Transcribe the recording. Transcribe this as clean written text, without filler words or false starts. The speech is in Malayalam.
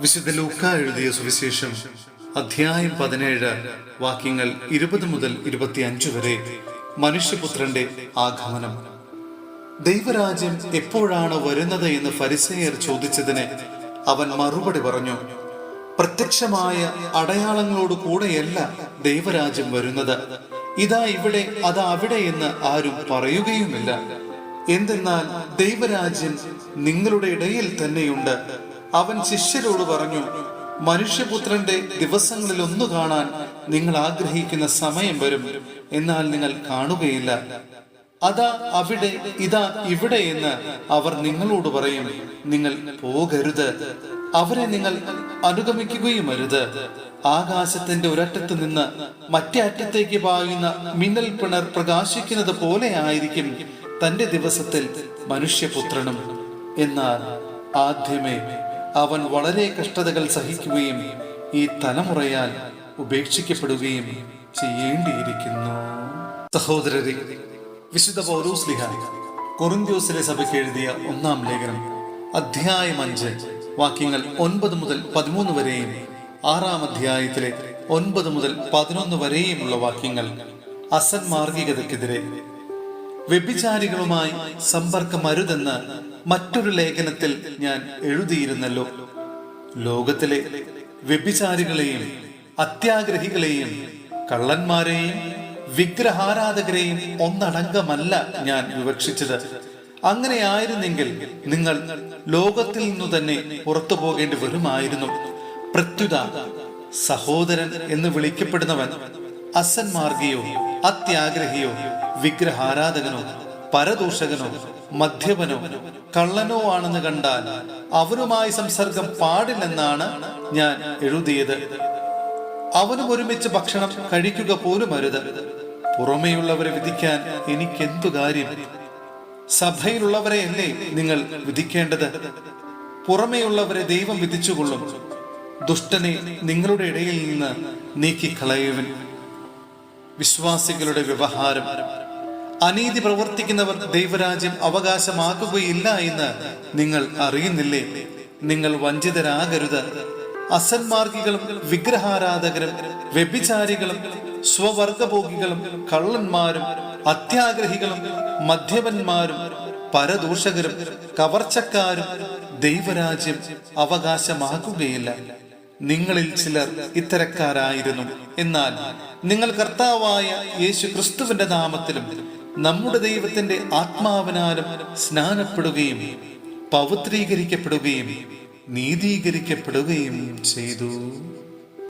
വിശുദ്ധ ലൂക്ക എഴുതിയ സുവിശേഷം അധ്യായം 17 വാക്യങ്ങൾ 20 മുതൽ 25 വരെ. മനുഷ്യപുത്രന്റെ ആഗമനം. ദൈവരാജ്യം എപ്പോഴാണ് വരുന്നത് എന്ന് ഫരിസേയർ ചോദിച്ചതിന് അവൻ മറുപടി പറഞ്ഞു, പ്രത്യക്ഷമായ അടയാളങ്ങളോട് കൂടെയല്ല ദൈവരാജ്യം വരുന്നത്. ഇതാ ഇവിടെ, അതാ അവിടെ എന്ന് ആരും പറയുകയുമില്ല. എന്തെന്നാൽ ദൈവരാജ്യം നിങ്ങളുടെ ഇടയിൽ തന്നെയുണ്ട്. അവൻ ശിഷ്യരോട് പറഞ്ഞു, മനുഷ്യപുത്രന്റെ ദിവസങ്ങളിൽ ഒന്ന് കാണാൻ നിങ്ങൾ ആഗ്രഹിക്കുന്ന സമയം വരും, എന്നാൽ നിങ്ങൾ കാണുകയില്ല. അതാ അവിടെ, ഇതാ ഇവിടെ എന്ന് അവർ നിങ്ങളോട് പറയും. നിങ്ങൾ പോകരുത്, അവരെ നിങ്ങൾ അനുഗമിക്കുകയും അരുത്. ആകാശത്തിന്റെ ഒരറ്റത്ത് നിന്ന് മറ്റേ അറ്റത്തേക്ക് പായുന്ന മിന്നൽ പിണർ പ്രകാശിക്കുന്നത് പോലെ ആയിരിക്കും തന്റെ ദിവസത്തിൽ മനുഷ്യപുത്രനും. എന്നാൽ ആദ്യമേ അവൻ വളരെ കഷ്ടതകൾ സഹിക്കുകയും ഈ തലമുറയാൽ ഉപേക്ഷിക്കപ്പെടുകയും ചെയ്യേണ്ടിയിരിക്കുന്നു. സഹോദരരെ, വിശുദ്ധ പൗലോസ്ലീഹ കൊറിന്ത്യോസിലെ സഭയ്ക്ക് എഴുതിയ 1-ാം ലേഖനം അധ്യായം 5 വാക്യങ്ങൾ 9 മുതൽ 13 വരെയും 6-ാം അധ്യായത്തിലെ 9 മുതൽ 11 വരെയുമുള്ള വാക്യങ്ങൾ അസന്മാർഗികതയ്ക്കെതിരെ. വ്യഭിചാരികളുമായി സമ്പർക്കമരുതെന്ന് മറ്റൊരു ലേഖനത്തിൽ ഞാൻ എഴുതിയിരുന്നല്ലോ. ലോകത്തിലെ വ്യഭിചാരികളെയും അത്യാഗ്രഹികളെയും കള്ളന്മാരെയും വിഗ്രഹാരാധകരെയും ഒന്നടങ്കമല്ല ഞാൻ വിവക്ഷിച്ചത്. അങ്ങനെയായിരുന്നെങ്കിൽ നിങ്ങൾ ലോകത്തിൽ നിന്നു തന്നെ പുറത്തു പോകേണ്ടി വരുമായിരുന്നു. പ്രത്യുത സഹോദരൻ എന്ന് വിളിക്കപ്പെടുന്നവൻ അസന്മാർഗിയോ അത്യാഗ്രഹിയോ വിഗ്രഹാരാധകനോ പരദൂഷകനോ മദ്യപനോ കള്ളനോ ആണെന്ന് കണ്ടാൽ അവനുമായി സംസർഗം പാടില്ലെന്നാണ് ഞാൻ എഴുതിയത്. അവനും ഒരുമിച്ച് ഭക്ഷണം കഴിക്കുക പോലും അരുത്. പുറമേയുള്ളവരെ വിധിക്കാൻ എനിക്കെന്തു കാര്യം? സഭയിലുള്ളവരെയല്ലേ നിങ്ങൾ വിധിക്കേണ്ടത്? പുറമേയുള്ളവരെ ദൈവം വിധിച്ചുകൊള്ളും. ദുഷ്ടനെ നിങ്ങളുടെ ഇടയിൽ നിന്ന് നീക്കിക്കളയുവൻ. വിശ്വാസികളുടെ വ്യവഹാരം. അനീതി പ്രവർത്തിക്കുന്നവർ ദൈവരാജ്യം അവകാശമാക്കുകയില്ല എന്ന് നിങ്ങൾ അറിയുന്നില്ലേ? നിങ്ങൾ വഞ്ചിതരാകരുത്. അസന്മാർഗികളും വിഗ്രഹാരാധകരും വ്യഭിചാരികളും സ്വവർഗഭോഗികളും കള്ളന്മാരും അത്യാഗ്രഹികളും മദ്യപന്മാരും പരദൂഷകരും കവർച്ചക്കാരും ദൈവരാജ്യം അവകാശമാക്കുകയില്ല. നിങ്ങളിൽ ചിലർ ഇത്തരക്കാരായിരുന്നു. എന്നാൽ നിങ്ങൾ കർത്താവായ യേശു ക്രിസ്തുവിന്റെ നാമത്തിലും നമ്മുടെ ദൈവത്തിന്റെ ആത്മാവിനാലും സ്നാനപ്പെടുകയും പവിത്രീകരിക്കപ്പെടുകയും നീതീകരിക്കപ്പെടുകയും ചെയ്തു.